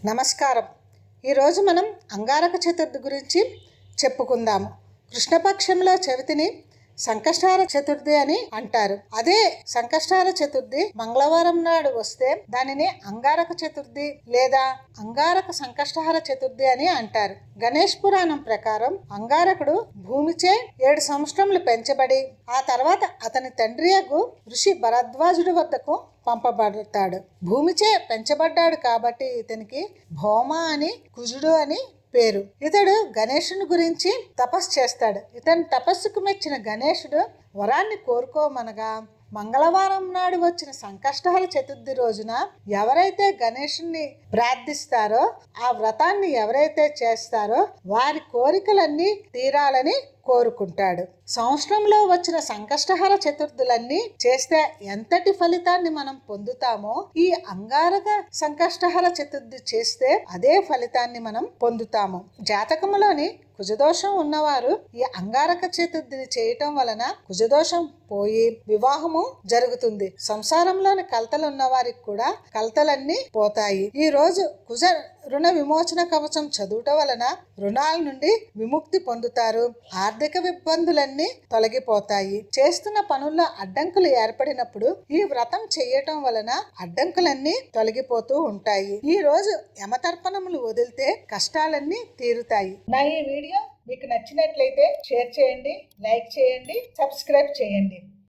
నమస్కారం. ఈరోజు మనం అంగారక చతుర్థి గురించి చెప్పుకుందాము. కృష్ణపక్షంలో చవితిని సంకష్టహార చతుర్థి అని అంటారు. అదే సంకష్టహార చతుర్థి మంగళవారం నాడు వస్తే దానిని అంగారక చతుర్థి లేదా అంగారక సంకష్టహార చతుర్థి అని అంటారు. గణేష్ పురాణం ప్రకారం అంగారకుడు భూమిచే 7 సంవత్సరములు పెంచబడి ఆ తర్వాత అతని తండ్రియగు ఋషి భరద్వాజుడి వద్దకు పంపబడతాడు. భూమిచే పెంచబడ్డాడు కాబట్టి ఇతనికి భౌమ అని, కుజుడు అని పేరు. ఇతడు గణేశుని గురించి తపస్సు చేస్తాడు. ఇతని తపస్సుకు మెచ్చిన గణేశుడు వరాన్ని కోరుకోమనగా మంగళవారం నాడు వచ్చిన సంకష్టహార చతుర్థి రోజున ఎవరైతే గణేశుని ప్రార్థిస్తారో, ఆ వ్రతాన్ని ఎవరైతే చేస్తారో వారి కోరికలన్నీ తీరాలని కోరుకుంటాడు. సంవత్సరంలో వచ్చిన సంకష్టహార చతుర్థులన్నీ చేస్తే ఎంతటి ఫలితాన్ని మనం పొందుతామో ఈ అంగారక సంకష్టహార చతుర్థి చేస్తే అదే ఫలితాన్ని మనం పొందుతాము. జాతకములోని కుజదోషం ఉన్నవారు ఈ అంగారక చతుర్థిని చేయటం వలన కుజదోషం పోయి వివాహము జరుగుతుంది. సంసారంలోని కలతలు ఉన్న వారికి కూడా కలతలన్నీ పోతాయి. ఈ రోజు కుజ రుణ విమోచన కవచం చదువుట వలన రుణాల నుండి విముక్తి పొందుతారు. ఆర్థిక ఇబ్బందులన్నీ తొలగిపోతాయి. చేస్తున్న పనుల్లో అడ్డంకులు ఏర్పడినప్పుడు ఈ వ్రతం చేయటం వలన అడ్డంకులన్నీ తొలగిపోతూ ఉంటాయి. ఈ రోజు యమతర్పణములు వదిలితే కష్టాలన్నీ తీరుతాయి. నా ఈ వీడియో మీకు నచ్చినట్లయితే షేర్ చేయండి, లైక్ చేయండి, సబ్స్క్రైబ్ చేయండి.